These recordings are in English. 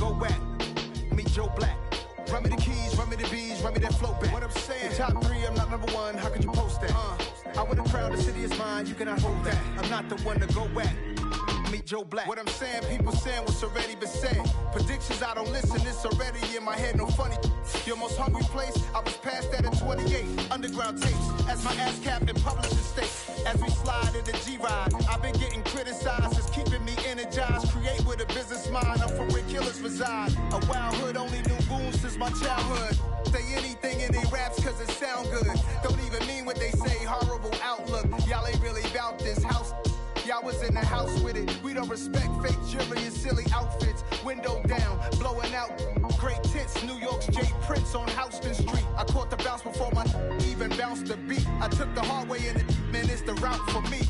go at. Meet Joe Black. Run me the keys, run me the bees, run me that flow back. What I'm saying, top 3, I'm not number 1, how could you post that? I win the crown, the city is mine, you cannot hold that. I'm not the one to go at. Meet Joe Black. What I'm saying, people saying what's already been said. Predictions, I don't listen, it's already in my head, no funny. Your most hungry place, I was past that at 28. Underground tapes, as my ass cap in publishing states. As we slide in the G-Ride, I've been getting criticized, it's keeping me energized. Create with a business mind, I'm from where killers reside. A wild hood, only knew goons since my childhood. Say anything in they raps cause it sound good. Don't even mean what they say, horrible outlook. Y'all ain't really about this house. Y'all was in the house with it. We don't respect fake jewelry and silly outfits. Window down, blowing out great tits. New York's J. Prince on Houston Street. I caught the bounce before my even bounced the beat. I took the hard way in it, man, it's the route for me.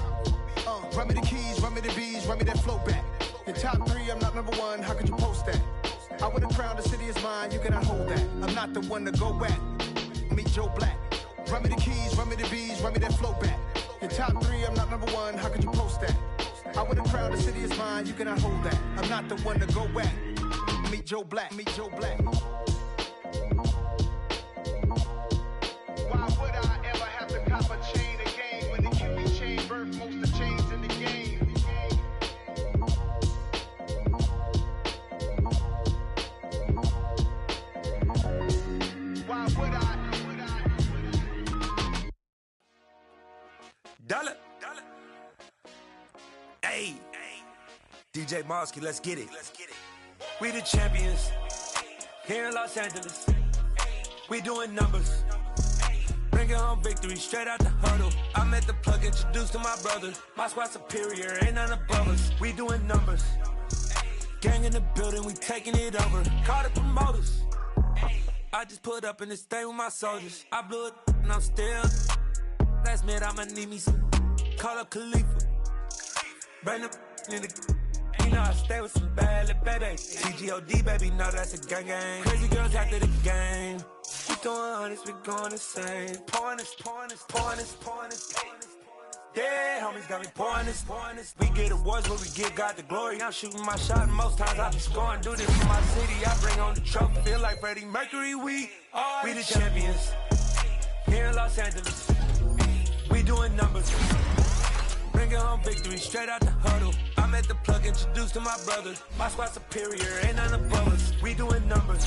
Run me the keys, run me the bees, run me that flow back. In top 3, I'm not number 1, how could you post that? I win the crown, the city is mine, you cannot hold that. I'm not the one to go at. Meet Joe Black. Run me the keys, run me the bees, run me that flow back. In top 3, I'm not number 1, how could you post that? I win the crown, the city is mine, you cannot hold that. I'm not the one to go at. Meet Joe Black, meet Joe Black. Why would I ever have to cop a chain again when the Cupid chain birth most of the chains in the game? Why would I? Dollar. Hey, DJ Mosky, let's get it. We the champions here in Los Angeles. We doing numbers. Bringing home victory straight out the huddle. I'm at the plug, introduced to my brother. My squad superior, ain't none above us. We doing numbers. Gang in the building, we taking it over. Call the promoters. I just put up in this thing with my soldiers. I blew it and I'm still. Last minute I'ma need me some. Call up Khalifa. Bring them in the. You know I stay with some bad little babies. TGOD baby, know that's a gang gang. Crazy girls after the game. We doing hundreds, we going insane. Pouring this. Yeah, homies got me pouring this. We get awards, but we give God the glory. I'm shooting my shot, and most times I be scoring. Do this for my city, I bring on the trophy. Feel like Freddie Mercury, we the champions here in Los Angeles. We doing numbers. Bringing home victory straight out the huddle. I'm at the plug, introduced to my brother. My squad superior, ain't none above us. We doing numbers.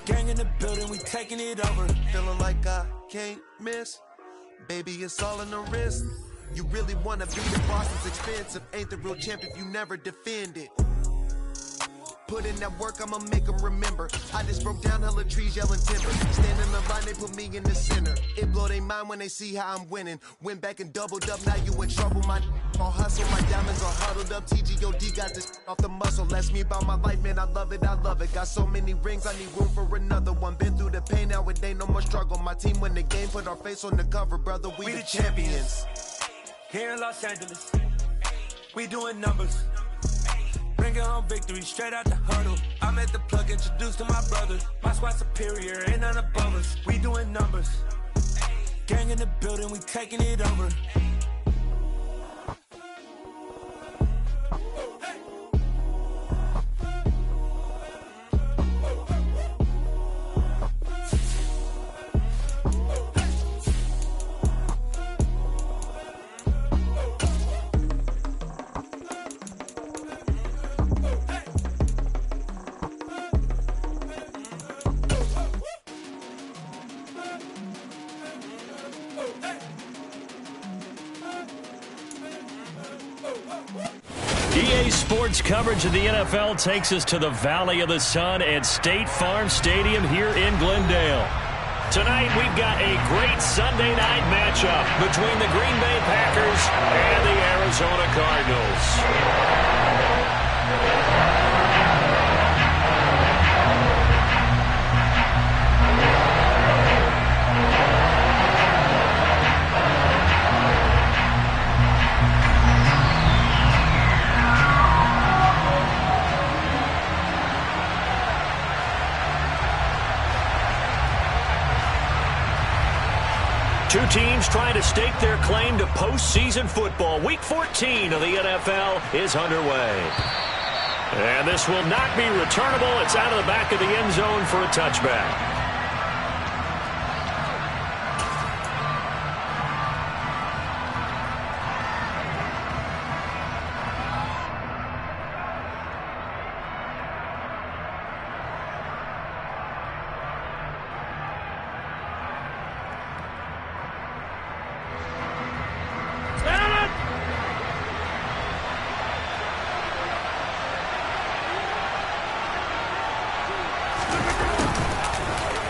Gang in the building, we taking it over. Feeling like I can't miss. Baby, it's all in the wrist. You really wanna be the boss, it's expensive. Ain't the real champ if you never defend it. Put in that work, I'ma make them remember. I just broke down hella trees, yelling timber. Stand in the line, they put me in the center. It blow their mind when they see how I'm winning. Went back and doubled up, now you in trouble. My all hustle, my diamonds are huddled up. TGOD got this off the muscle. Ask me about my life, man, I love it. Got so many rings, I need room for another one. Been through the pain, now it ain't no more struggle. My team win the game, put our face on the cover, brother. We the champions. Here in Los Angeles, we doing numbers. Bringing home victory straight out the huddle. I'm at the plug, introduced to my brother. My squad superior, ain't none above us. We doing numbers. Gang in the building, we taking it over. Sports coverage of the NFL takes us to the Valley of the Sun at State Farm Stadium here in Glendale. Tonight, we've got a great Sunday night matchup between the Green Bay Packers and the Arizona Cardinals. Two teams trying to stake their claim to postseason football. Week 14 of the NFL is underway. And this will not be returnable. It's out of the back of the end zone for a touchback.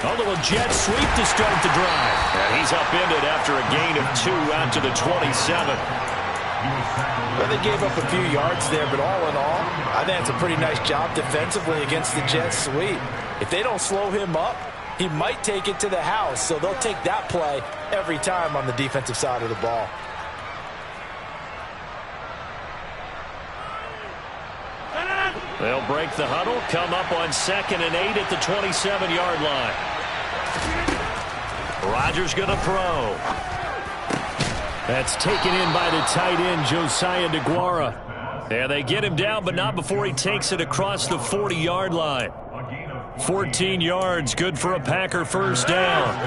A little jet sweep to start the drive. And he's upended after a gain of 2 out to the 27. Well, they gave up a few yards there, but all in all, I think it's a pretty nice job defensively against the jet sweep. If they don't slow him up, he might take it to the house, so they'll take that play every time on the defensive side of the ball. They'll break the huddle, come up on 2nd and 8 at the 27-yard line. Rodgers going to throw. That's taken in by the tight end, Josiah DeGuara. And they get him down, but not before he takes it across the 40-yard line. 14 yards, good for a Packer first down.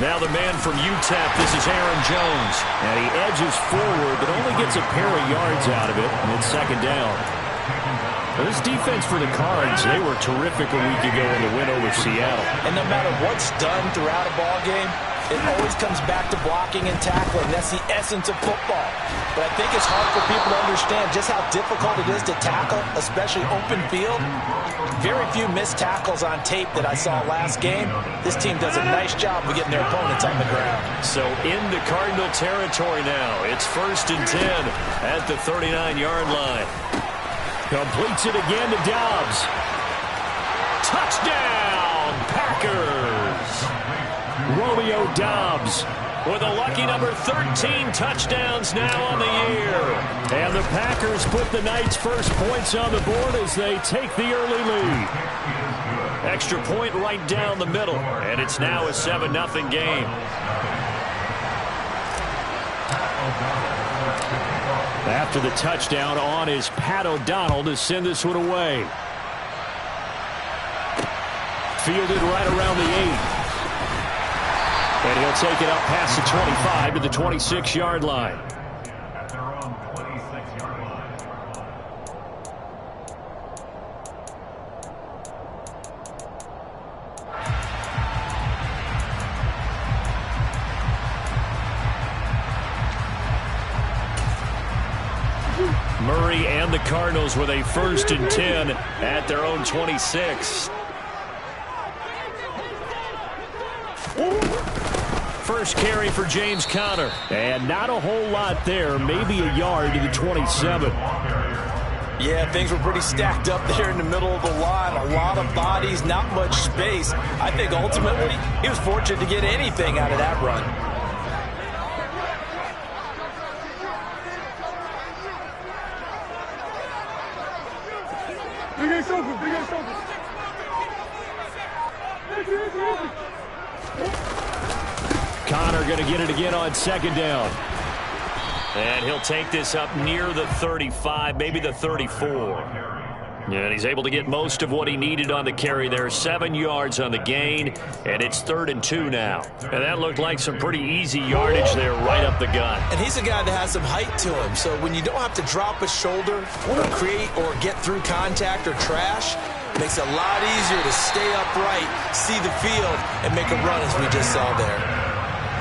Now the man from UTEP, this is Aaron Jones. And he edges forward, but only gets a pair of yards out of it. And it's 2nd down. This defense for the Cards, they were terrific a week ago in the win over Seattle. And no matter what's done throughout a ball game, it always comes back to blocking and tackling. That's the essence of football. But I think it's hard for people to understand just how difficult it is to tackle, especially open field. Very few missed tackles on tape that I saw last game. This team does a nice job of getting their opponents on the ground. So into Cardinal territory now. It's 1st and 10 at the 39-yard line. Completes it again to Dobbs. Touchdown, Packers! Romeo Dobbs with a lucky number 13 touchdowns now on the year. And the Packers put the Knights' first points on the board as they take the early lead. Extra point right down the middle, and it's now a 7-0 game. After the touchdown, on is Pat O'Donnell to send this one away. Fielded right around the 8. And he'll take it up past the 25 to the 26-yard line. At their own 26-yard line. Murray and the Cardinals with a 1st and 10 at their own 26. First carry for James Conner. And not a whole lot there. Maybe a yard to the 27. Yeah, things were pretty stacked up there in the middle of the line. A lot of bodies, not much space. I think ultimately he was fortunate to get anything out of that run. Conner going to get it again on 2nd down. And he'll take this up near the 35, maybe the 34. And he's able to get most of what he needed on the carry there. 7 yards on the gain, and it's 3rd and 2 now. And that looked like some pretty easy yardage there right up the gut. And he's a guy that has some height to him, so when you don't have to drop a shoulder or create or get through contact or trash, it makes it a lot easier to stay upright, see the field, and make a run as we just saw there.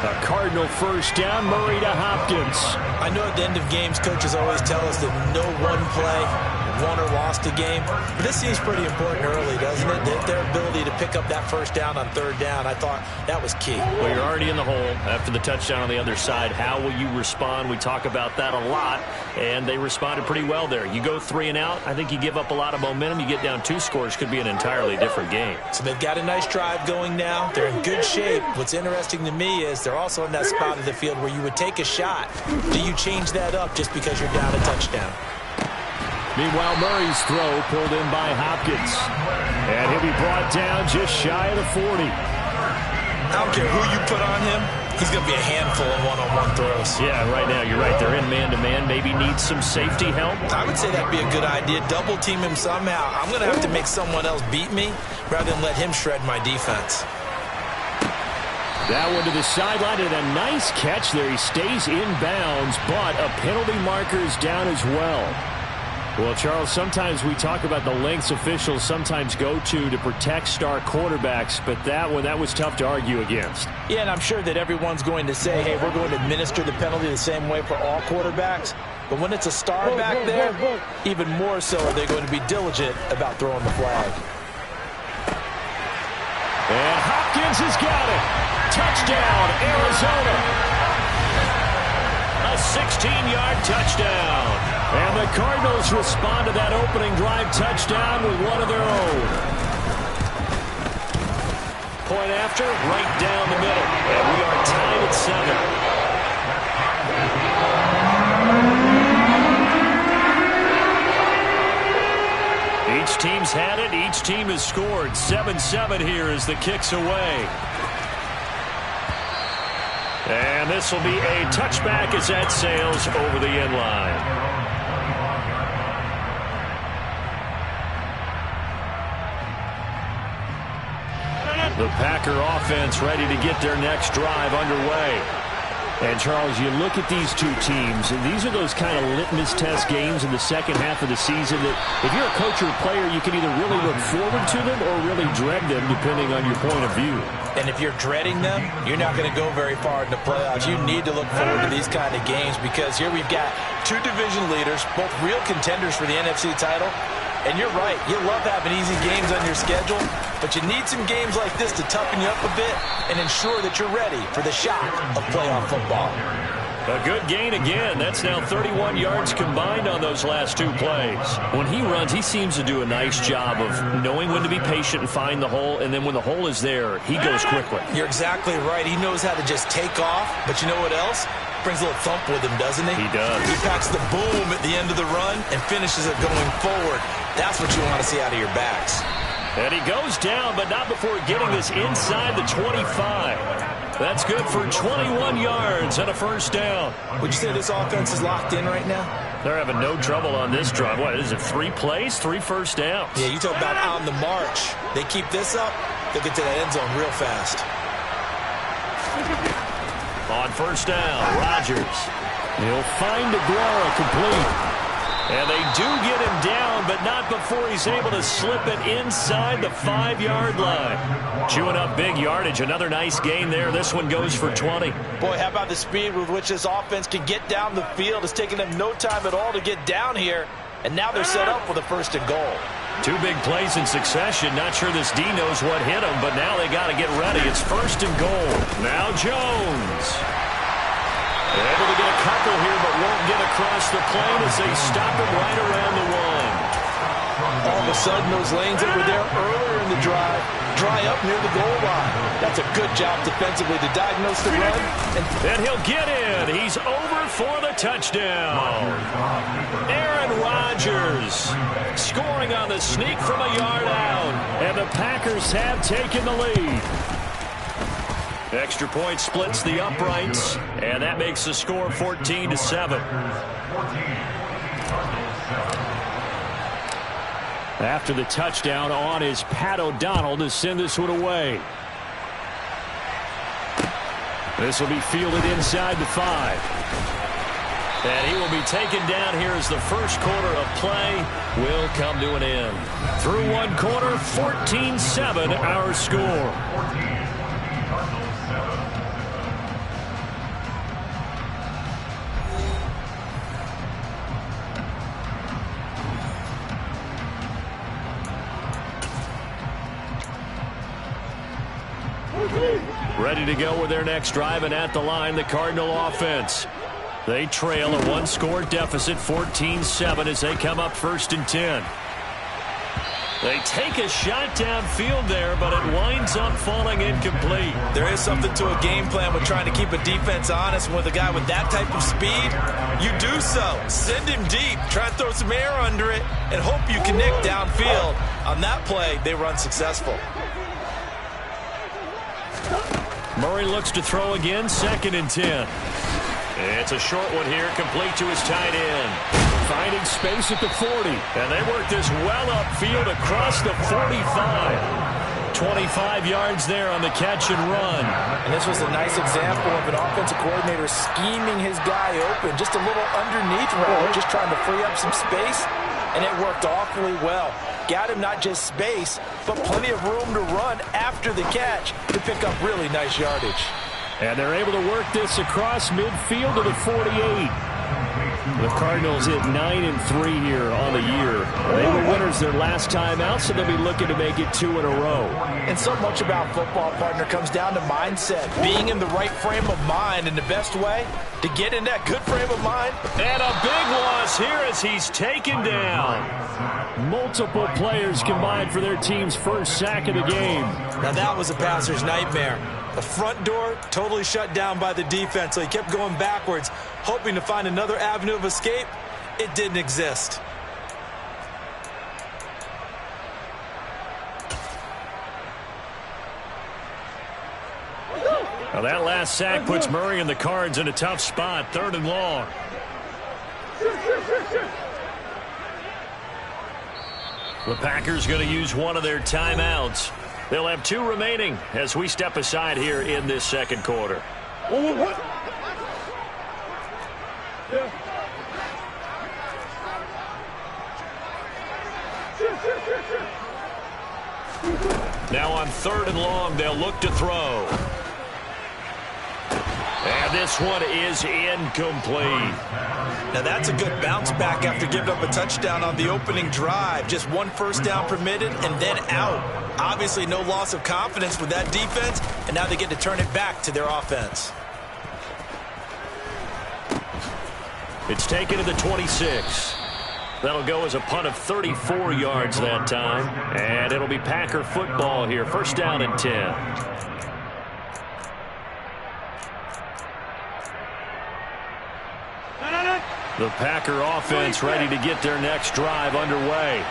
A Cardinal first down, Murray to Hopkins. I know at the end of games, coaches always tell us that no one play won or lost a game. But this seems pretty important early, doesn't it? Their ability to pick up that first down on 3rd down, I thought that was key. Well, you're already in the hole after the touchdown on the other side. How will you respond? We talk about that a lot, and they responded pretty well there. You go 3 and out, I think you give up a lot of momentum. You get down 2 scores, could be an entirely different game. So they've got a nice drive going now. They're in good shape. What's interesting to me is they're also in that spot of the field where you would take a shot. Do you change that up just because you're down a touchdown? Meanwhile, Murray's throw pulled in by Hopkins. And he'll be brought down just shy of the 40. I don't care who you put on him. he's going to be a handful of one-on-one throws. Yeah, right now you're right. They're in man-to-man. Maybe needs some safety help. I would say that'd be a good idea. Double team him somehow. I'm going to have to make someone else beat me rather than let him shred my defense. That one to the sideline and a nice catch there. He stays in bounds, but a penalty marker is down as well. Well, Charles, sometimes we talk about the lengths officials sometimes go to protect star quarterbacks, but that was tough to argue against. Yeah, and I'm sure that everyone's going to say, hey, we're going to administer the penalty the same way for all quarterbacks. But when it's a star back there, even more so are they going to be diligent about throwing the flag. And Hopkins has got it. Touchdown, Arizona. A 16-yard touchdown. And the Cardinals respond to that opening drive touchdown with one of their own. Point after, right down the middle. And we are tied at 7. Each team's had it. Each team has scored. 7-7 here as the kick's away. And this will be a touchback as that sails over the end line. The Packer offense ready to get their next drive underway. And, Charles, you look at these two teams, and these are those kind of litmus test games in the second half of the season that if you're a coach or a player, you can either really look forward to them or really dread them, depending on your point of view. And if you're dreading them, you're not going to go very far in the playoffs. You need to look forward to these kind of games because here we've got two division leaders, both real contenders for the NFC title. And you're right, you love having easy games on your schedule, but you need some games like this to toughen you up a bit and ensure that you're ready for the shock of playoff football. A good gain again. That's now 31 yards combined on those last two plays. When he runs, he seems to do a nice job of knowing when to be patient and find the hole, and then when the hole is there, he goes quickly. You're exactly right. He knows how to just take off, but you know what else? Brings a little thump with him, doesn't he? He does. He packs the boom at the end of the run and finishes it going forward. That's what you want to see out of your backs. And he goes down, but not before getting this inside the 25. That's good for 21 yards and a first down. Would you say this offense is locked in right now? They're having no trouble on this drive. What is it, 3 plays, 3 first downs? Yeah, you talk about on the march. They keep this up, they'll get to that end zone real fast. On first down, Rodgers. He'll find Aguero complete. And they do get him down, but not before he's able to slip it inside the 5-yard line. Chewing up big yardage. Another nice gain there. This one goes for 20. Boy, how about the speed with which this offense can get down the field? It's taken them no time at all to get down here. And now they're set up with a first and goal. 2 big plays in succession. Not sure this D knows what hit him, but now they got to get ready. It's first and goal. Now Jones. Able to get a couple here, but won't get across the plane as they stop him right around the 1. All of a sudden, those lanes that were there earlier in the drive dry up near the goal line. That's a good job defensively to diagnose the run. And he'll get in. He's over for the touchdown. Aaron Rodgers scoring on the sneak from a yard out. And the Packers have taken the lead. Extra point splits the uprights, and that makes the score 14-7. After the touchdown, on is Pat O'Donnell to send this one away. This will be fielded inside the 5. And he will be taken down here as the first quarter of play will come to an end. Through one quarter, 14-7 our score. Ready to go with their next drive, and at the line, the Cardinal offense. They trail a 1-score deficit, 14-7, as they come up first and 10. They take a shot downfield there, but it winds up falling incomplete. There is something to a game plan with trying to keep a defense honest. With a guy with that type of speed, you do so. Send him deep, try and throw some air under it, and hope you connect downfield. On that play, they were unsuccessful. Murray looks to throw again, 2nd and 10. It's a short one here, complete to his tight end. Finding space at the 40. And they work this well upfield across the 45. 25 yards there on the catch and run. And this was a nice example of an offensive coordinator scheming his guy open. Just a little underneath route, just trying to free up some space. And it worked awfully well. Got him not just space, but plenty of room to run after the catch to pick up really nice yardage. And they're able to work this across midfield to the 48. The Cardinals hit 9-3 here on the year. They were winners their last time out, so they'll be looking to make it 2 in a row. And so much about football, partner, comes down to mindset. Being in the right frame of mind, and the best way to get in that good frame of mind. And a big loss here as he's taken down. Multiple players combined for their team's first sack of the game. Now that was a passer's nightmare. The front door totally shut down by the defense, so he kept going backwards, hoping to find another avenue of escape. It didn't exist. Now that last sack puts Murray and the Cards in a tough spot, 3rd and long. The Packers going to use one of their timeouts. They'll have 2 remaining as we step aside here in this second quarter. Now on 3rd and long, they'll look to throw. And this one is incomplete. Now that's a good bounce back after giving up a touchdown on the opening drive. Just 1 first down permitted and then out. Obviously no loss of confidence with that defense, and now they get to turn it back to their offense. It's taken to the 26. That'll go as a punt of 34 yards that time. And it'll be Packer football here. 1st down and 10. The Packer offense ready to get their next drive underway.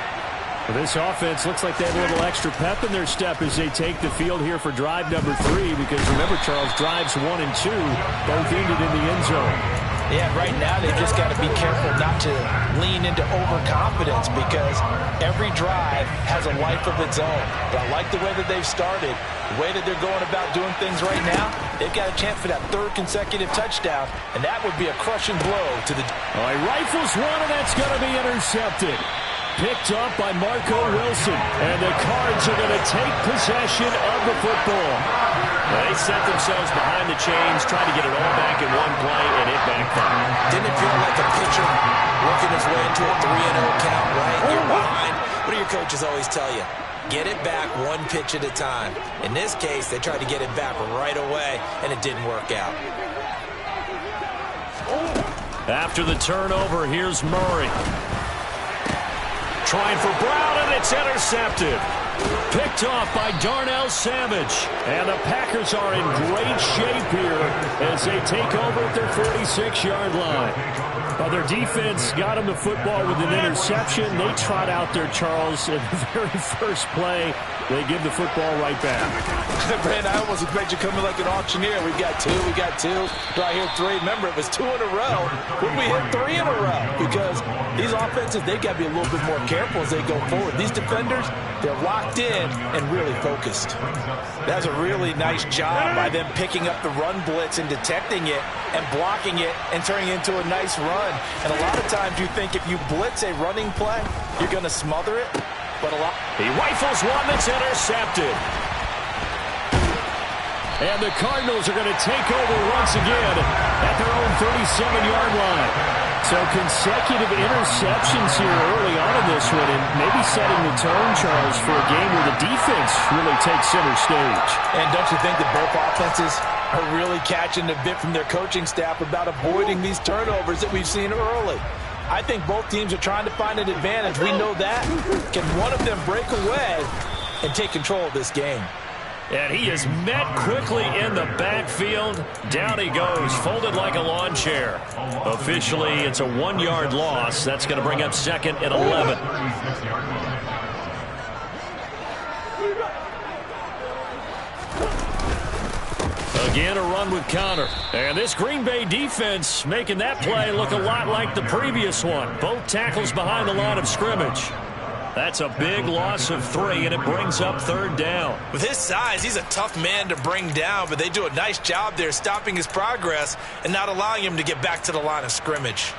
Well, this offense looks like they have a little extra pep in their step as they take the field here for drive number 3. Because remember, Charles, drives 1 and 2 both ended in the end zone. Yeah, right now they've just got to be careful not to lean into overconfidence because every drive has a life of its own. But I like the way that they've started, the way that they're going about doing things right now. They've got a chance for that 3rd consecutive touchdown, and that would be a crushing blow to the... All right, rifles one, and that's going to be intercepted. Picked up by Marco Wilson, and the Cards are going to take possession of the football. They set themselves behind the chains, trying to get it all back in one play, and it backfired. Didn't it feel like a pitcher working his way into a 3-0 count, right? You're behind. What do your coaches always tell you? Get it back 1 pitch at a time. In this case, they tried to get it back right away, and it didn't work out. After the turnover, here's Murray. Trying for Brown, and it's intercepted. Picked off by Darnell Savage. And the Packers are in great shape here as they take over at their 46-yard line. Their defense got them the football with an interception. They trot out there, Charles, in the very first play. They give the football right back. Brandon, I almost expect you coming like an auctioneer. We got 2, we got 2. Do I hear 3? Remember, it was 2 in a row. Would we hit 3 in a row? Because these offenses, they got to be a little bit more careful as they go forward. These defenders, they're locked in and really focused. That's a really nice job by them picking up the run blitz and detecting it and blocking it and turning it into a nice run. And a lot of times you think if you blitz a running play, you're going to smother it. But a lot. He rifles one that's intercepted. And the Cardinals are going to take over once again at their own 37-yard line. So consecutive interceptions here early on in this one, and maybe setting the tone, Charles, for a game where the defense really takes center stage. And don't you think that both offenses are really catching the bit from their coaching staff about avoiding these turnovers that we've seen early? I think both teams are trying to find an advantage. We know that. Can one of them break away and take control of this game? And he is met quickly in the backfield. Down he goes, folded like a lawn chair. Officially, it's a 1-yard loss. That's going to bring up 2nd and 11. Again, a run with counter. And this Green Bay defense making that play look a lot like the previous one. Both tackles behind the line of scrimmage. That's a big loss of 3, and it brings up 3rd down. With his size, he's a tough man to bring down, but they do a nice job there stopping his progress and not allowing him to get back to the line of scrimmage.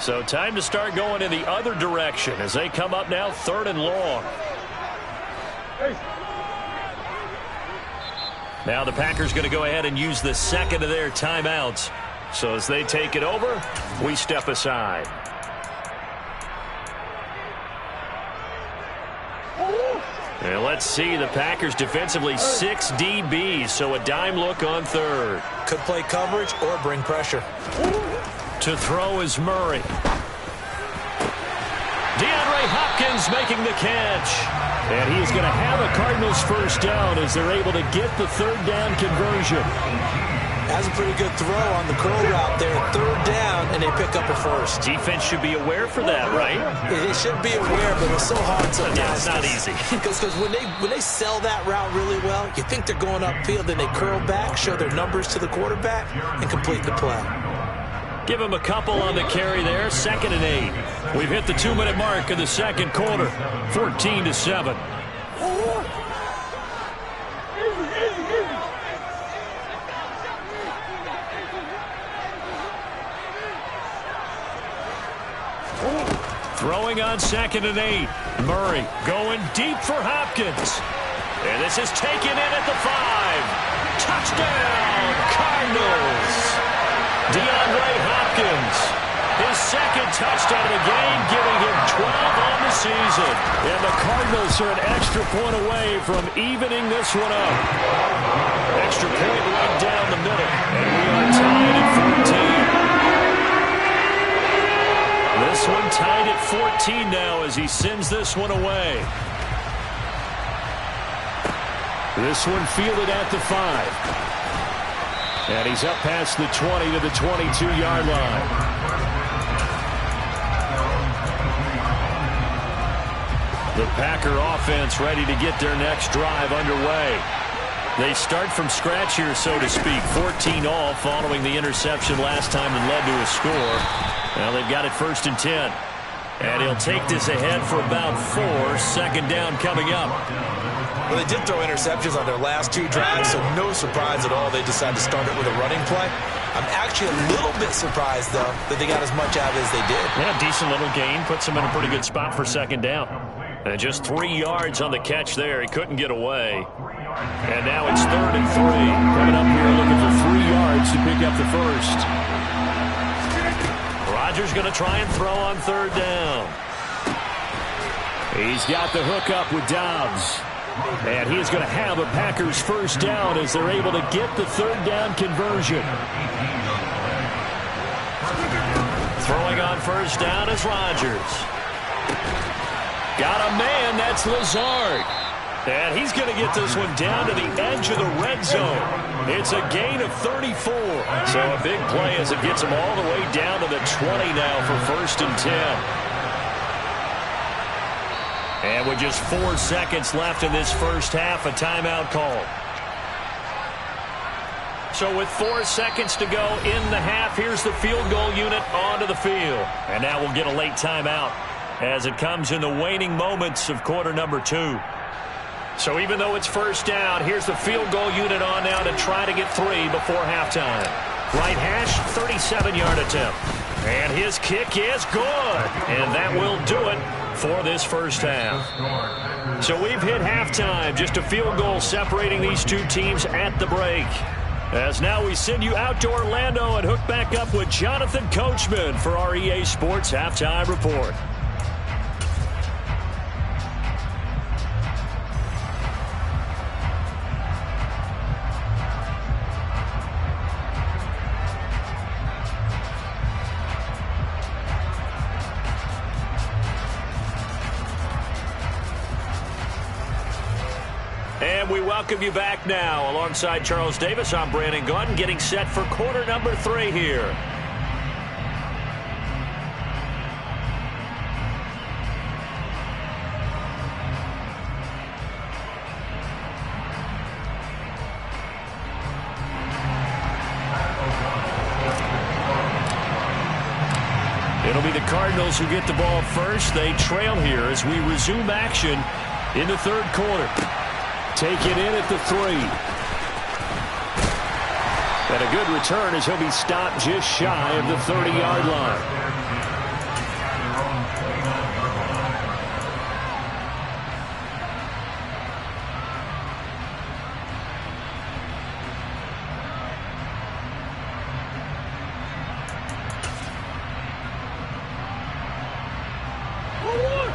So time to start going in the other direction as they come up now 3rd and long. Now the Packers going to go ahead and use the second of their timeouts. So as they take it over, we step aside. And let's see, the Packers defensively 6 DBs, so a dime look on 3rd. Could play coverage or bring pressure. To throw is Murray. DeAndre Hopkins making the catch. And he is going to have a Cardinals first down as they're able to get the 3rd down conversion. Has a pretty good throw on the curl route there. 3rd down, and they pick up a first. Defense should be aware for that, right? They should be aware, but it's so hard sometimes. Yeah, it's not easy. Because when they sell that route really well, you think they're going upfield, then they curl back, show their numbers to the quarterback, and complete the play. Give him a couple on the carry there. 2nd and 8. We've hit the 2-minute mark of the second quarter. 14-7. Throwing on 2nd and 8. Murray going deep for Hopkins. And this is taken in at the 5. Touchdown, Cardinals. DeAndre Hopkins, his 2nd touchdown of the game, giving him 12 on the season. And the Cardinals are an extra point away from evening this one up. Extra point right down the middle. And we are tied at 14. This one tied at 14 now as he sends this one away. This one fielded at the 5. And he's up past the 20 to the 22-yard line. The Packer offense ready to get their next drive underway. They start from scratch here, so to speak. 14 all following the interception last time that led to a score. Now they've got it 1st and 10. And he'll take this ahead for about 4. 2nd down coming up. Well, they did throw interceptions on their last 2 drives, so no surprise at all they decided to start it with a running play. I'm actually a little bit surprised, though, that they got as much out as they did. Yeah, decent little gain. Puts them in a pretty good spot for 2nd down. And just 3 yards on the catch there. He couldn't get away. And now it's 3rd and 3. Coming up here looking for 3 yards to pick up the first. Rodgers going to try and throw on 3rd down. He's got the hook up with Dobbs. And he's going to have a Packers first down as they're able to get the 3rd down conversion. Throwing on 1st down is Rodgers. Got a man, that's Lazard. And he's going to get this one down to the edge of the red zone. It's a gain of 34. So a big play as it gets him all the way down to the 20 now for 1st and 10. And with just 4 seconds left in this first half, a timeout call. So with 4 seconds to go in the half, here's the field goal unit onto the field. And now we'll get a late timeout as it comes in the waning moments of quarter number 2. So even though it's 1st down, here's the field goal unit on now to try to get 3 before halftime. Right hash, 37-yard attempt. And his kick is good. And that will do it for this first half. So we've hit halftime. Just a field goal separating these two teams at the break. As now we send you out to Orlando and hook back up with Jonathan Coachman for our EA Sports Halftime Report. And we welcome you back now. Alongside Charles Davis, I'm Brandon Gunn, getting set for quarter number 3 here. It'll be the Cardinals who get the ball first. They trail here as we resume action in the third quarter. Take it in at the 3. And a good return as he'll be stopped just shy of the 30-yard line.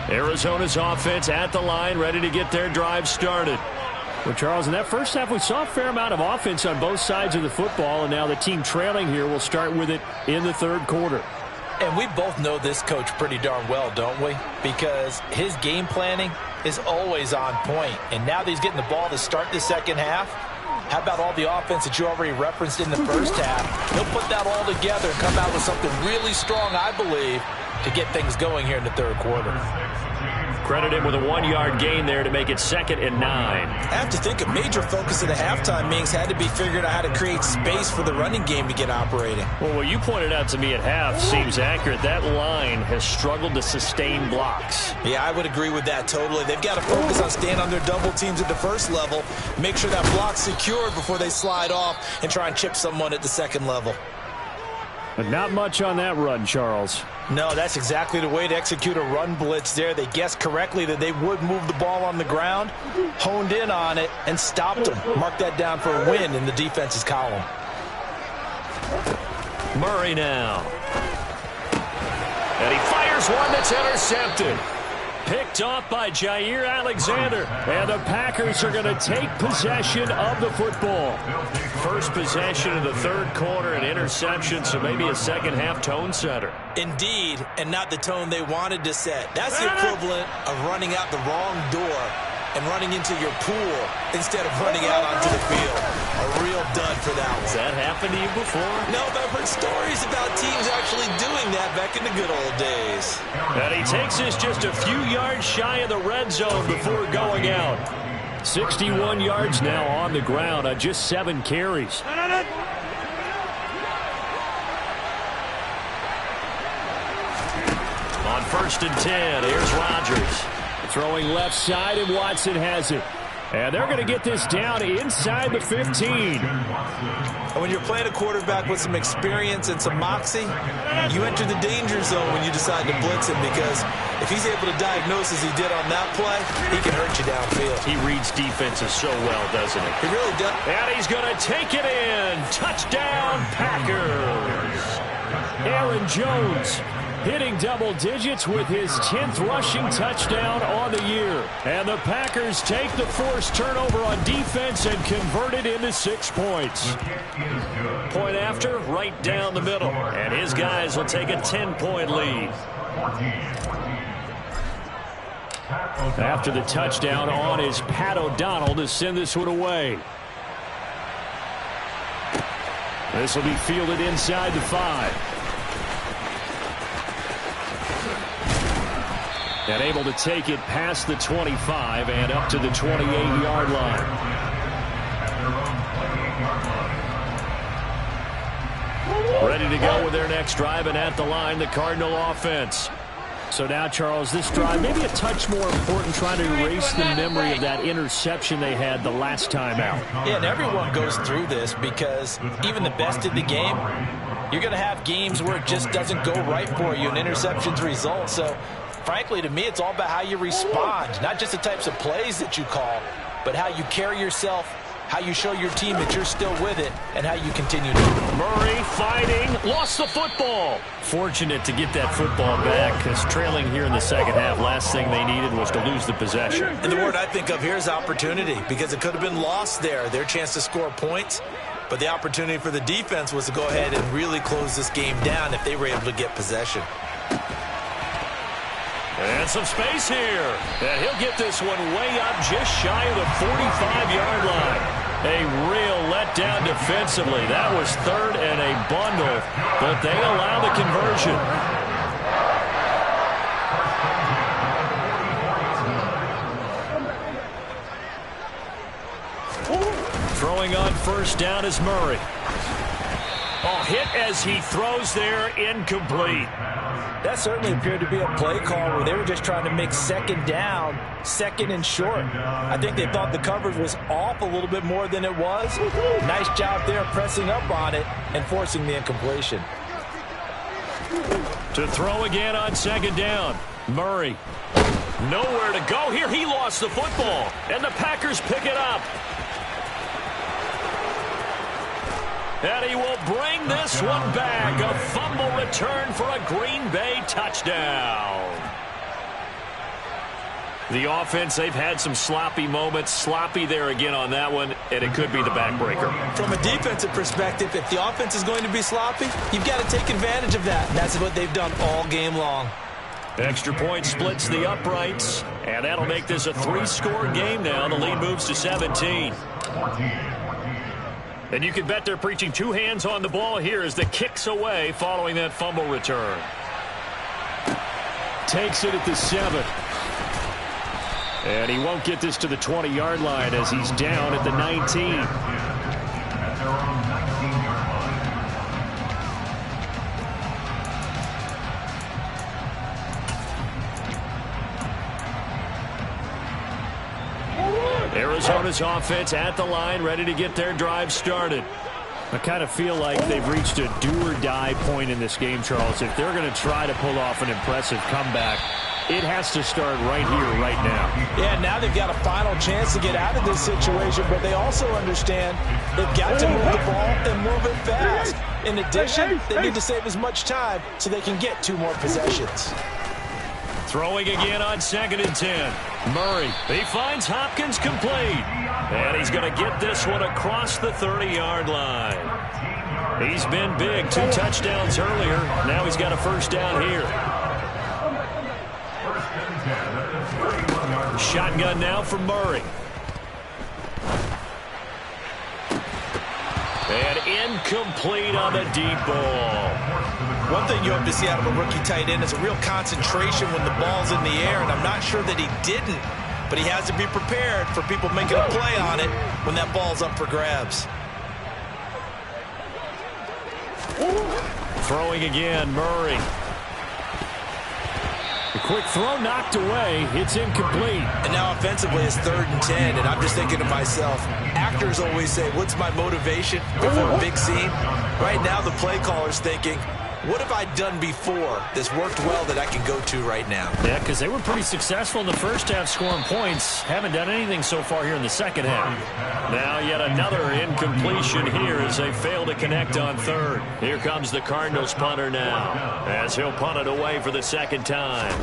Arizona's offense at the line, ready to get their drive started. Well, Charles, in that first half, we saw a fair amount of offense on both sides of the football, and now the team trailing here will start with it in the third quarter. And we both know this coach pretty darn well, don't we? Because his game planning is always on point. And now that he's getting the ball to start the second half, how about all the offense that you already referenced in the first half? He'll put that all together and come out with something really strong, I believe, to get things going here in the third quarter. Credit him with a 1-yard gain there to make it 2nd and 9. I have to think a major focus of the halftime meetings had to be figuring out how to create space for the running game to get operating. Well, what you pointed out to me at half seems accurate. That line has struggled to sustain blocks. Yeah, I would agree with that totally. They've got to focus on staying on their double teams at the first level, make sure that block's secured before they slide off and try and chip someone at the second level. But not much on that run, Charles. No, that's exactly the way to execute a run blitz there. They guessed correctly that they would move the ball on the ground, honed in on it, and stopped them. Mark that down for a win in the defense's column. Murray now. And he fires one that's intercepted. Picked off by Jair Alexander. And the Packers are going to take possession of the football. First possession of the third quarter, an interception, so maybe a second-half tone setter. Indeed, and not the tone they wanted to set. That's the equivalent of running out the wrong door and running into your pool instead of running out onto the field. A real dud for that one. Has that happened to you before? No, but I've heard stories about teams actually doing that back in the good old days. And he takes us just a few yards shy of the red zone before going out. 61 yards now on the ground on just 7 carries. On 1st and 10, here's Rodgers. Throwing left side, and Watson has it. And they're going to get this down inside the 15. And when you're playing a quarterback with some experience and some moxie, you enter the danger zone when you decide to blitz him, because if he's able to diagnose as he did on that play, he can hurt you downfield. He reads defenses so well, doesn't he? He really does. And he's going to take it in. Touchdown, Packers. Aaron Jones hitting double digits with his 10th rushing touchdown on the year. And the Packers take the forced turnover on defense and convert it into 6 points. Point after, right down the middle. And his guys will take a 10-point lead. After the touchdown on is Pat O'Donnell to send this one away. This will be fielded inside the 5. And able to take it past the 25 and up to the 28-yard line. Ready to go with their next drive, and at the line, the Cardinal offense. So now, Charles, this drive maybe a touch more important, trying to erase the memory of that interception they had the last time out. Yeah, and everyone goes through this, because even the best in the game, you're going to have games where it just doesn't go right for you, and interceptions result. So frankly, to me, it's all about how you respond, not just the types of plays that you call, but how you carry yourself, how you show your team that you're still with it, and how you continue to. Murray fighting, lost the football. Fortunate to get that football back, because trailing here in the second half, last thing they needed was to lose the possession. And the word I think of here is opportunity, because it could have been lost there, their chance to score points. But the opportunity for the defense was to go ahead and really close this game down if they were able to get possession. And some space here. And he'll get this one way up just shy of the 45-yard line. A real letdown defensively. That was 3rd and a bundle, but they allow the conversion. Throwing on 1st down is Murray. Oh, hit as he throws there, incomplete. That certainly appeared to be a play call where they were just trying to make second down, second and short. I think they thought the coverage was off a little bit more than it was. Nice job there pressing up on it and forcing the incompletion. To throw again on second down. Murray. Nowhere to go here. He lost the football, and the Packers pick it up. And he will bring this one back. A fumble return for a Green Bay touchdown. The offense, they've had some sloppy moments. Sloppy there again on that one, and it could be the backbreaker. From a defensive perspective, if the offense is going to be sloppy, you've got to take advantage of that. And that's what they've done all game long. Extra point splits the uprights, and that'll make this a 3-score game now. The lead moves to 17. And you can bet they're preaching 2 hands on the ball here as the kick's away following that fumble return. Takes it at the 7. And he won't get this to the 20-yard line as he's down at the 19. At their own 19-yard line. Arizona's offense at the line, ready to get their drive started. I kind of feel like they've reached a do-or-die point in this game, Charles. If they're going to try to pull off an impressive comeback, it has to start right here, right now. Yeah, now they've got a final chance to get out of this situation, but they also understand they've got to move the ball and move it fast. In addition, they need to save as much time so they can get 2 more possessions. Throwing again on 2nd and 10. Murray, he finds Hopkins complete. And he's going to get this one across the 30-yard line. He's been big, 2 touchdowns earlier. Now he's got a first down here. Shotgun now from Murray. And incomplete on the deep ball. One thing you hope to see out of a rookie tight end is a real concentration when the ball's in the air, and I'm not sure that he didn't, but he has to be prepared for people making a play on it when that ball's up for grabs. Throwing again, Murray. A quick throw knocked away. It's incomplete. And now offensively it's 3rd and 10, and I'm just thinking to myself, actors always say, what's my motivation before a big scene? Right now the play caller's thinking, what have I done before that's worked well that I can go to right now? Yeah, because they were pretty successful in the first half scoring points. Haven't done anything so far here in the second half. Now yet another incompletion here as they fail to connect on 3rd. Here comes the Cardinals punter now as he'll punt it away for the 2nd time.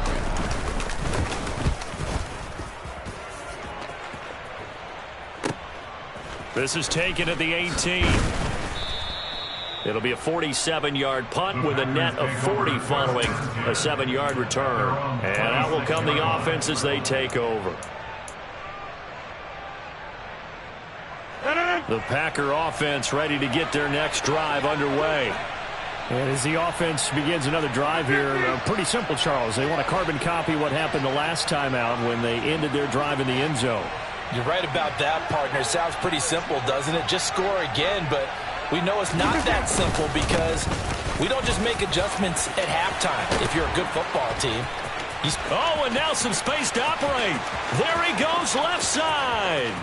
This is taken at the 18. It'll be a 47-yard punt with a net of 40 following a 7-yard return. And out will come the offense as they take over. The Packer offense ready to get their next drive underway. And as the offense begins another drive here, pretty simple, Charles. They want to carbon copy what happened the last time out when they ended their drive in the end zone. You're right about that, partner. Sounds pretty simple, doesn't it? Just score again, but we know it's not that simple because we don't just make adjustments at halftime if you're a good football team. Oh, and now some space to operate. There he goes, left side.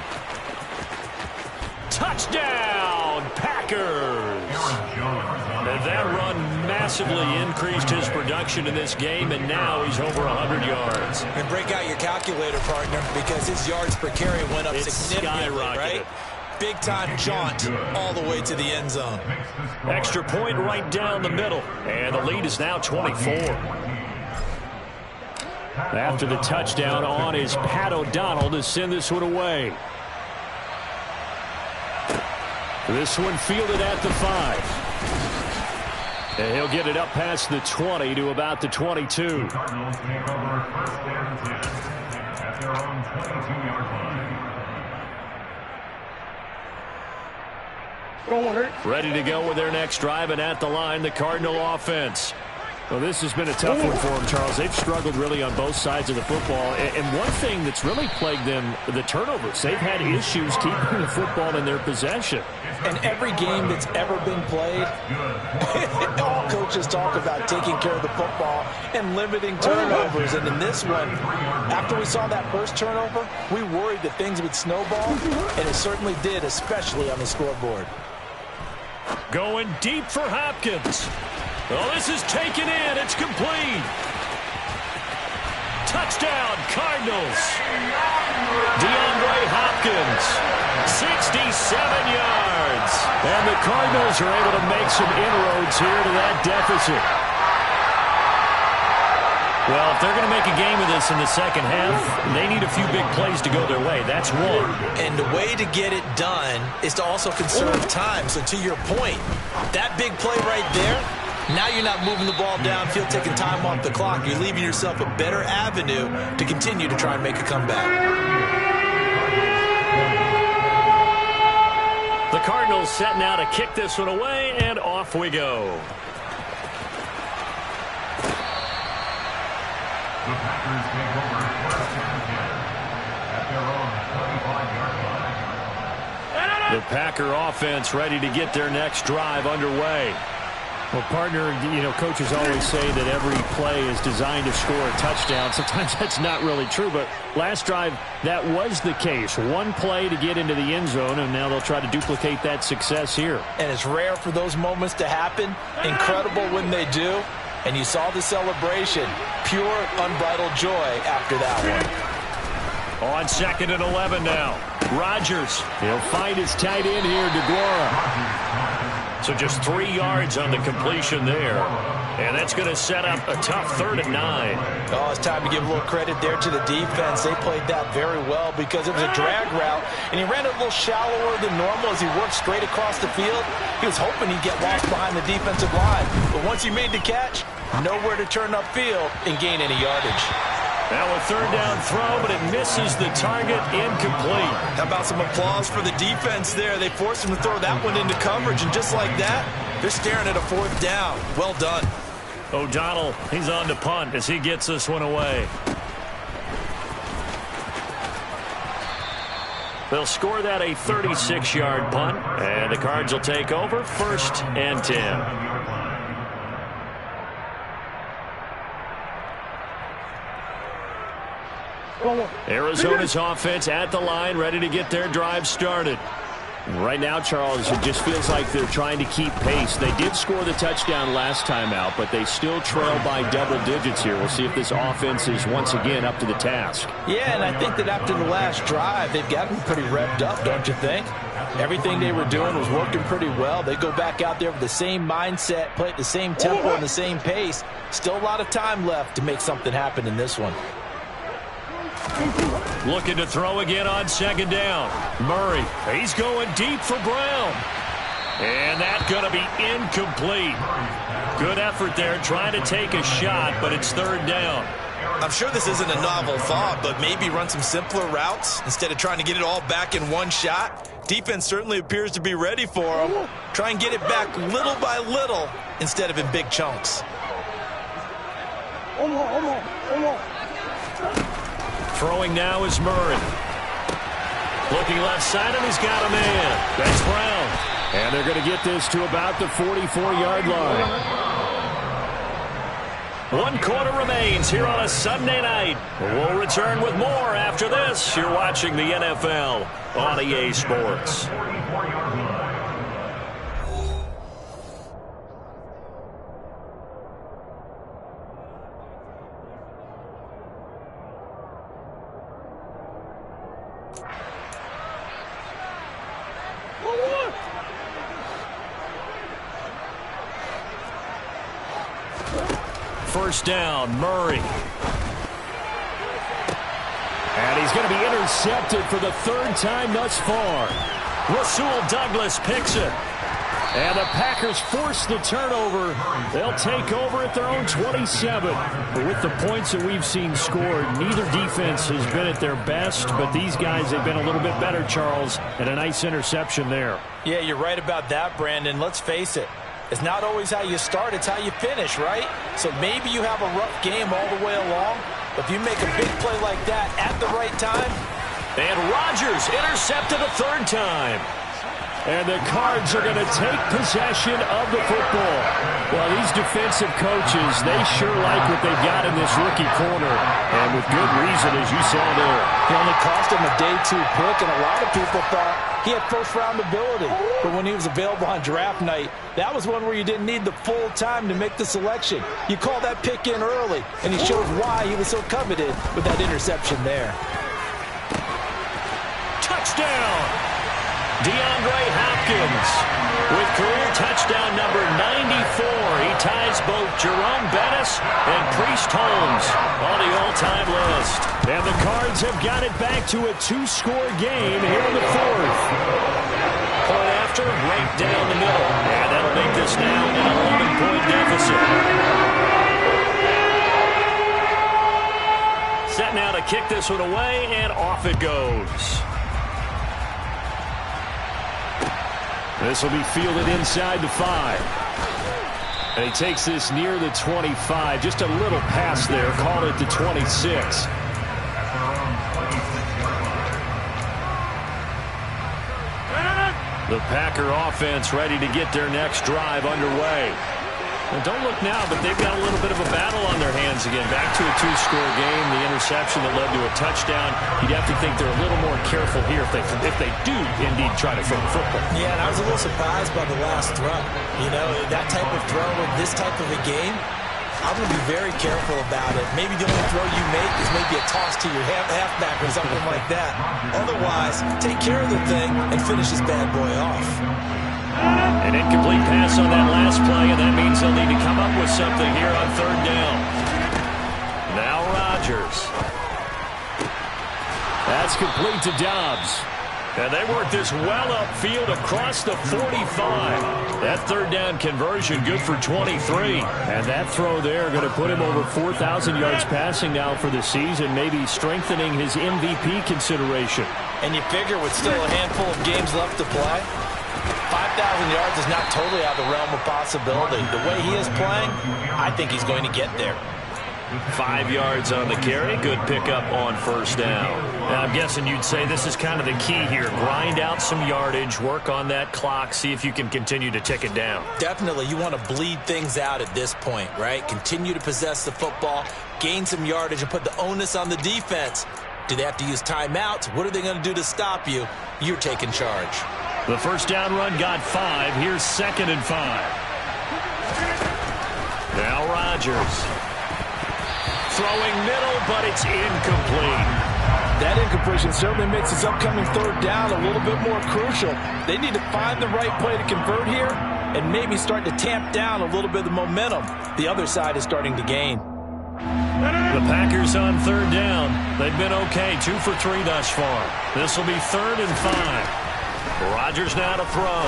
Touchdown, Packers. And that run massively increased his production in this game, and now he's over 100 yards. And break out your calculator, partner, because his yards per carry went up significantly, right? Big-time jaunt all the way to the end zone. Extra point right down the middle, and the lead is now 24. After the touchdown on is Pat O'Donnell to send this one away. This one fielded at the 5. And he'll get it up past the 20 to about the 22. The Cardinals take over 1st and 10 at their own 22-yard line. Ready to go with their next drive, and at the line, the Cardinal offense. Well, this has been a tough one for them, Charles. They've struggled really on both sides of the football. And one thing that's really plagued them, the turnovers. They've had issues keeping the football in their possession. And every game that's ever been played, all coaches talk about taking care of the football and limiting turnovers. And in this one, after we saw that first turnover, we worried that things would snowball, and it certainly did, especially on the scoreboard. Going deep for Hopkins. Well, this is taken in. It's complete. Touchdown, Cardinals. DeAndre Hopkins, 67 yards. And the Cardinals are able to make some inroads here to that deficit. Well, if they're going to make a game of this in the second half, they need a few big plays to go their way. That's one. And the way to get it done is to also conserve time. So to your point, that big play right there, now you're not moving the ball downfield, taking time off the clock. You're leaving yourself a better avenue to continue to try and make a comeback. The Cardinals set now to kick this one away, and off we go. The Packers take over first and 10 at their own 25-yard line. The Packer offense ready to get their next drive underway. Well, partner, coaches always say that every play is designed to score a touchdown. Sometimes that's not really true, but last drive, that was the case. One play to get into the end zone, and now they'll try to duplicate that success here. And it's rare for those moments to happen. Incredible when they do. And you saw the celebration. Pure, unbridled joy after that one. On 2nd and 11 now. Rodgers. He'll find his tight end here, DeGuara. So just 3 yards on the completion there. And that's going to set up a tough 3rd and 9. Oh, it's time to give a little credit there to the defense. They played that very well because it was a drag route, and he ran it a little shallower than normal as he worked straight across the field. He was hoping he'd get lost behind the defensive line. But once he made the catch, nowhere to turn upfield and gain any yardage. Now a 3rd down throw, but it misses the target, incomplete. How about some applause for the defense there? They forced him to throw that one into coverage, and just like that, they're staring at a 4th down. Well done. O'Donnell, he's on to punt as he gets this one away. They'll score that a 36-yard punt, and the Cards will take over 1st and 10. Arizona's offense at the line, ready to get their drive started. Right now, Charles, it just feels like they're trying to keep pace. They did score the touchdown last time out, but they still trail by double digits here. We'll see if this offense is once again up to the task. Yeah, and I think that after the last drive, they've gotten pretty revved up, don't you think? Everything they were doing was working pretty well. They go back out there with the same mindset, play at the same tempo and the same pace. Still a lot of time left to make something happen in this one. Looking to throw again on 2nd down. Murray, he's going deep for Brown. And that's going to be incomplete. Good effort there, trying to take a shot, but it's 3rd down. I'm sure this isn't a novel thought, but maybe run some simpler routes instead of trying to get it all back in one shot. Defense certainly appears to be ready for them. Try and get it back little by little instead of in big chunks. Throwing now is Murray. Looking left side, and he's got a man. That's Brown. And they're going to get this to about the 44-yard line. 1 quarter remains here on a Sunday night. We'll return with more after this. You're watching the NFL on EA Sports. First down, Murray. And he's going to be intercepted for the 3rd time thus far. Rasul Douglas picks it. And the Packers force the turnover. They'll take over at their own 27. But with the points that we've seen scored, neither defense has been at their best, but these guys have been a little bit better, Charles, and a nice interception there. Yeah, you're right about that, Brandon. Let's face it. It's not always how you start, it's how you finish, right? So maybe you have a rough game all the way along, but if you make a big play like that at the right time. And Rodgers intercepted a third time. And the Cards are going to take possession of the football. Well, these defensive coaches, they sure like what they've got in this rookie corner. And with good reason, as you saw there. He only cost him a day 2 pick, and a lot of people thought he had first-round ability. But when he was available on draft night, that was one where you didn't need the full time to make the selection. You call that pick in early, and he shows why he was so coveted with that interception there. Touchdown! DeAndre Hopkins with career touchdown number 94. He ties both Jerome Bettis and Priest Holmes on the all-time list. And the Cards have got it back to a 2-score game here in the fourth. Point after, right down the middle. And that'll make this now an 11-point deficit. Set now to kick this one away, and off it goes. This will be fielded inside the 5. And he takes this near the 25. Just a little pass there. Call it the 26. The Packer offense ready to get their next drive underway. And don't look now, but they've got a little bit of a battle on their hands again. Back to a 2-score game. The interception that led to a touchdown. You'd have to think they're a little more careful here if they do indeed try to throw the football. Yeah, and I was a little surprised by the last throw. You know, that type of throw in this type of a game, I'm going to be very careful about it. Maybe the only throw you make is maybe a toss to your halfback or something like that. Otherwise, take care of the thing and finish this bad boy off. An incomplete pass on that last play, and that means they'll need to come up with something here on third down. Now Rodgers. That's complete to Dobbs. And they work this well upfield across the 45. That third down conversion good for 23. And that throw there going to put him over 4,000 yards passing now for the season, maybe strengthening his MVP consideration. And you figure with still a handful of games left to play, 5,000 yards is not totally out of the realm of possibility. The way he is playing, I think he's going to get there. 5 yards on the carry. Good pickup on first down. Now, I'm guessing you'd say this is kind of the key here. Grind out some yardage, work on that clock, see if you can continue to tick it down. Definitely. You want to bleed things out at this point, right? Continue to possess the football, gain some yardage, and put the onus on the defense. Do they have to use timeouts? What are they going to do to stop you? You're taking charge. The first down run got 5. Here's 2nd and 5. Now Rodgers. Throwing middle, but it's incomplete. That incompletion certainly makes his upcoming third down a little bit more crucial. They need to find the right play to convert here and maybe start to tamp down a little bit of the momentum the other side is starting to gain. The Packers on third down. They've been okay, 2 for 3 thus far. This will be 3rd and 5. Rodgers now to throw.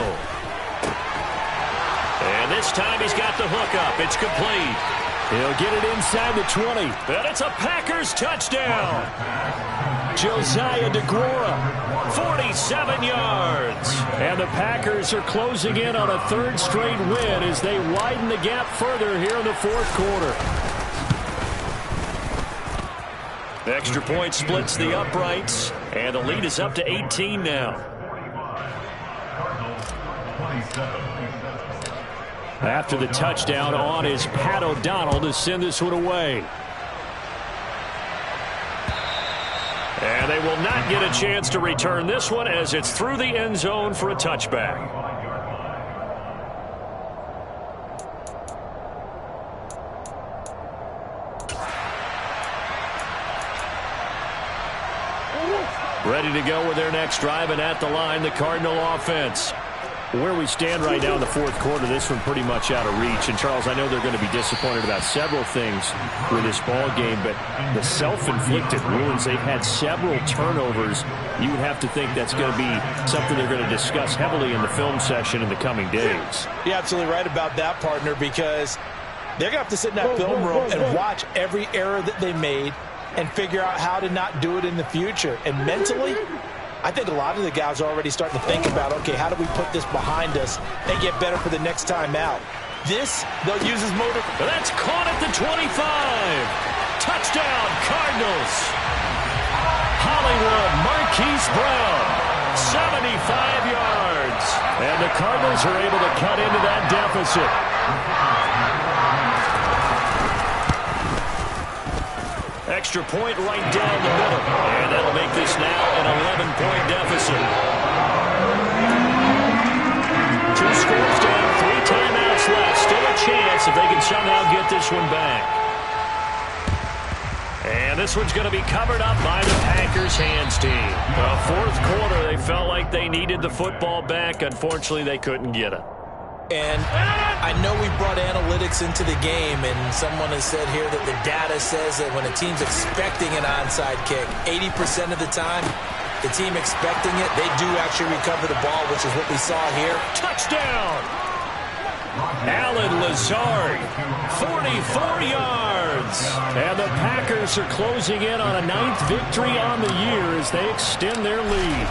And this time he's got the hook up. It's complete. He'll get it inside the 20. And it's a Packers touchdown. Josiah DeGuara, 47 yards. And the Packers are closing in on a 3rd straight win as they widen the gap further here in the 4th quarter. The extra point splits the uprights, and the lead is up to 18 now. After the touchdown, on is Pat O'Donnell to send this one away. And they will not get a chance to return this one as it's through the end zone for a touchback. Ready to go with their next drive, and at the line, the Cardinal offense. Where we stand right now in the 4th quarter, this one pretty much out of reach. And, Charles, I know they're going to be disappointed about several things with this ball game, but the self-inflicted wounds, they've had several turnovers. You would have to think that's going to be something they're going to discuss heavily in the film session in the coming days. You're absolutely right about that, partner, because they're going to have to sit in that film room and watch every error that they made and figure out how to not do it in the future. And mentally, I think a lot of the guys are already starting to think about, okay, how do we put this behind us and get better for the next time out? This, they'll use as motor. That's caught at the 25. Touchdown, Cardinals. Hollywood Marquise Brown, 75 yards. And the Cardinals are able to cut into that deficit. Extra point right down the middle. And that'll make this now an 11-point deficit. 2 scores down, 3 timeouts left. Still a chance if they can somehow get this one back. And this one's going to be covered up by the Packers hands team. The fourth quarter, they felt like they needed the football back. Unfortunately, they couldn't get it. And I know we brought analytics into the game, and someone has said here that the data says that when a team's expecting an onside kick, 80% of the time, the team expecting it, they do actually recover the ball, which is what we saw here. Touchdown! Alan Lazard, 44 yards. And the Packers are closing in on a 9th victory on the year as they extend their lead.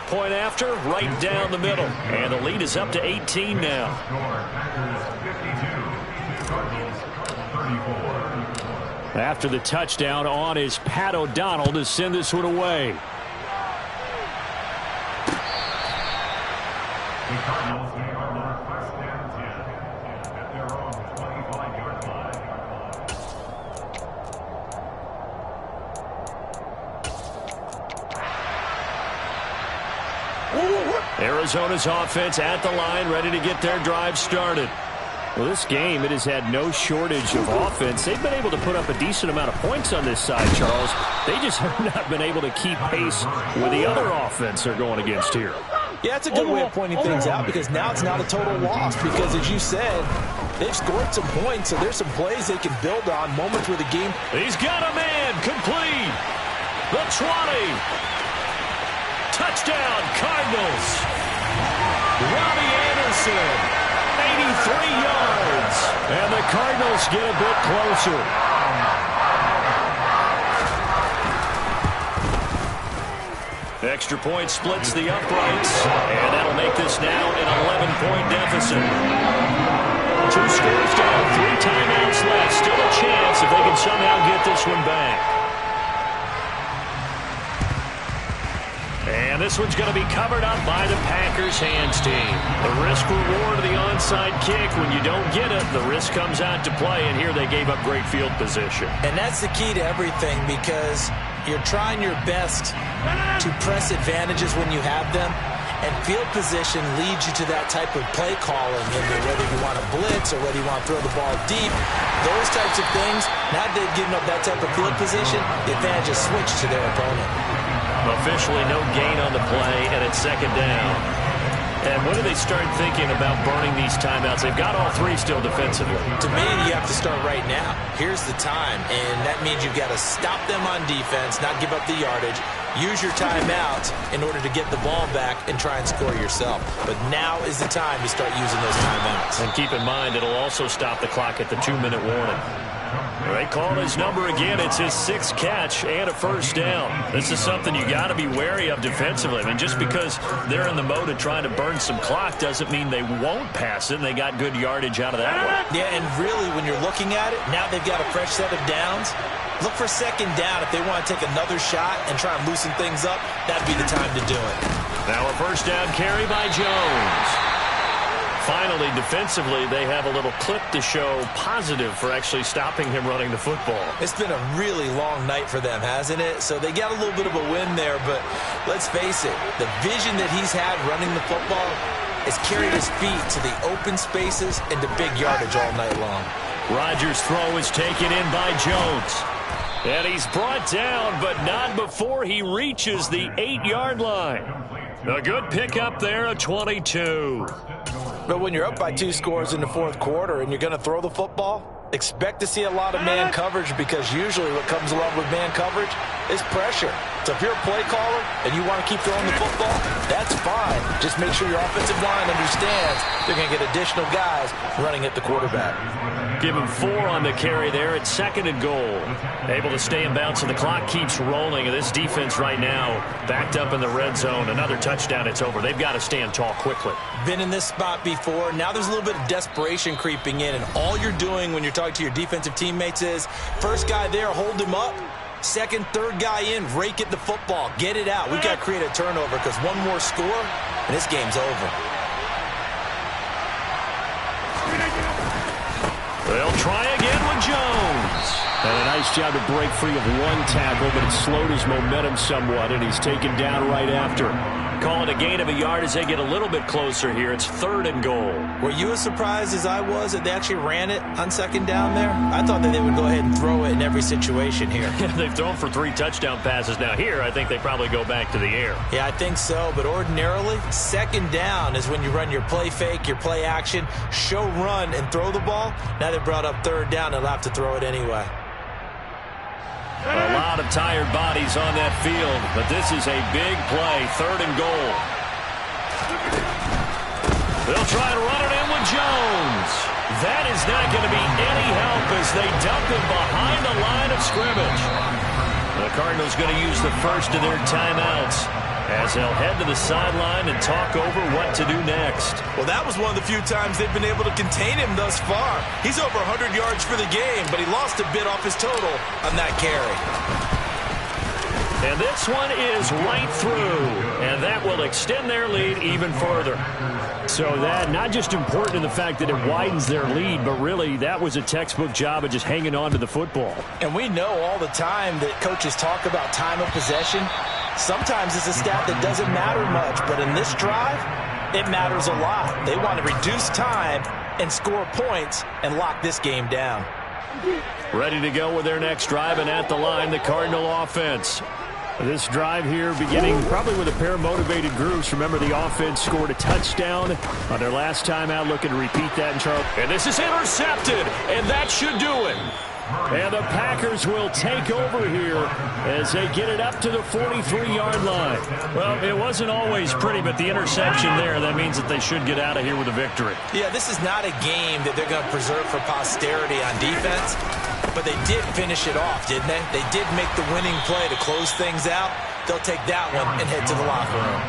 Point after, right down the middle. And the lead is up to 18 now. After the touchdown, on is Pat O'Donnell to send this one away. The Cardinals take over first and 10 at their own 25-yard line. Arizona's offense at the line, ready to get their drive started. Well, this game, it has had no shortage of offense. They've been able to put up a decent amount of points on this side, Charles. They just have not been able to keep pace with the other offense they're going against here. Yeah, it's a good way of pointing things out because now it's not a total loss because, as you said, they've scored some points, so there's some plays they can build on, moments where the game... He's got a man, complete. The 20. Touchdown, Cardinals. Robbie Anderson, 83 yards. And the Cardinals get a bit closer. Extra point splits the uprights. And that'll make this now an 11-point deficit. 2 scores down, 3 timeouts left. Still a chance if they can somehow get this one back. And this one's going to be covered up by the Packers hands team. The risk-reward of the onside kick, when you don't get it, the risk comes out to play, and here they gave up great field position. And that's the key to everything because you're trying your best to press advantages when you have them, and field position leads you to that type of play calling, whether you want to blitz or whether you want to throw the ball deep. Those types of things, now they've given up that type of field position, the advantage is switched to their opponent. Officially no gain on the play, and it's second down. And when do they start thinking about burning these timeouts? They've got all 3 still defensively. To me, you have to start right now. Here's the time, and that means you've got to stop them on defense, not give up the yardage, use your timeouts in order to get the ball back and try and score yourself. But now is the time to start using those timeouts. And keep in mind, it'll also stop the clock at the 2-minute warning. They call his number again. It's his 6th catch and a first down. This is something you got to be wary of defensively. I mean, just because they're in the mode of trying to burn some clock doesn't mean they won't pass it. And they got good yardage out of that one. Yeah, and really, when you're looking at it, now they've got a fresh set of downs. Look for second down. If they want to take another shot and try and loosen things up, that'd be the time to do it. Now a first down carry by Jones. Finally, defensively, they have a little clip to show positive for actually stopping him running the football. It's been a really long night for them, hasn't it? So they got a little bit of a win there, but let's face it, the vision that he's had running the football has carried his feet to the open spaces and to big yardage all night long. Rodgers' throw is taken in by Jones. And he's brought down, but not before he reaches the 8-yard line. A good pickup there, a 22. But when you're up by 2 scores in the fourth quarter and you're going to throw the football, expect to see a lot of man coverage because usually what comes along with man coverage is pressure. So if you're a play caller and you want to keep throwing the football, that's fine. Just make sure your offensive line understands they're going to get additional guys running at the quarterback. Give him 4 on the carry there. It's 2nd and goal. Able to stay in bounds, so the clock keeps rolling. And this defense right now backed up in the red zone. Another touchdown, it's over. They've got to stand tall quickly. Been in this spot before. Now there's a little bit of desperation creeping in. And all you're doing when you're talking to your defensive teammates is, first guy there, hold him up. Second, third guy in, rake at the football. Get it out. We've got to create a turnover because one more score, and this game's over. They'll try again with Jones. And a nice job to break free of one tackle, but it slowed his momentum somewhat, and he's taken down right after. Call it a gain of a yard as they get a little bit closer here. It's 3rd and goal. Were you as surprised as I was that they actually ran it on 2nd down there? I thought that they would go ahead and throw it in every situation here. They've thrown for 3 touchdown passes. Now here, I think they probably go back to the air. Yeah, I think so, but ordinarily, 2nd down is when you run your play fake, your play action, show run, and throw the ball. Now they brought up 3rd down, they'll have to throw it anyway. A lot of tired bodies on that field, but this is a big play, 3rd and goal. They'll try to run it in with Jones. That is not going to be any help as they dump him behind the line of scrimmage. The Cardinals going to use the first of their timeouts as they'll head to the sideline and talk over what to do next. Well, that was one of the few times they've been able to contain him thus far. He's over 100 yards for the game, but he lost a bit off his total on that carry. And this one is right through, and that will extend their lead even further. So that, not just important in the fact that it widens their lead, but really that was a textbook job of just hanging on to the football. And we know all the time that coaches talk about time of possession. Sometimes it's a stat that doesn't matter much, but in this drive, it matters a lot. They want to reduce time and score points and lock this game down. Ready to go with their next drive, and at the line, the Cardinal offense. This drive here beginning probably with a pair of motivated groups. Remember, the offense scored a touchdown on their last time out, looking to repeat that in Charlotte. And this is intercepted, and that should do it. And the Packers will take over here as they get it up to the 43-yard line. Well, it wasn't always pretty, but the interception there, that means that they should get out of here with a victory. Yeah, this is not a game that they're going to preserve for posterity on defense, but they did finish it off, didn't they? They did make the winning play to close things out. They'll take that one and head to the locker room.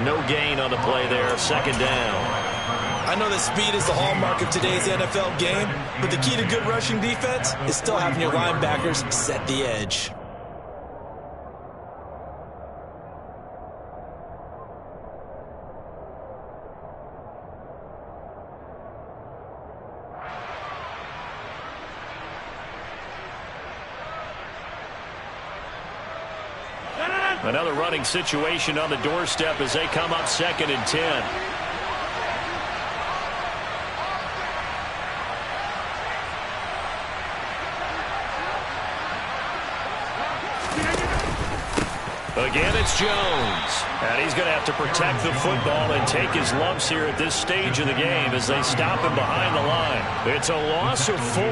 No gain on the play there, 2nd down. I know that speed is the hallmark of today's NFL game, but the key to good rushing defense is still having your linebackers set the edge. Another running situation on the doorstep as they come up 2nd and 10. Again, it's Jones. And he's going to have to protect the football and take his lumps here at this stage of the game as they stop him behind the line. It's a loss of 4.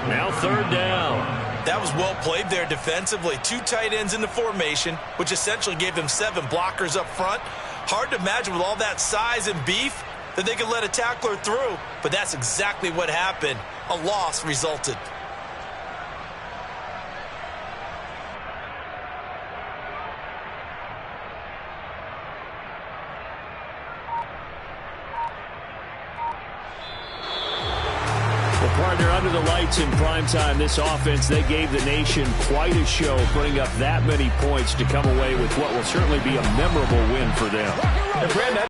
Now 3rd down. That was well played there defensively. 2 tight ends in the formation, which essentially gave them 7 blockers up front. Hard to imagine with all that size and beef that they could let a tackler through, but that's exactly what happened. A loss resulted. Partner, under the lights in primetime, this offense, they gave the nation quite a show, putting up that many points to come away with what will certainly be a memorable win for them.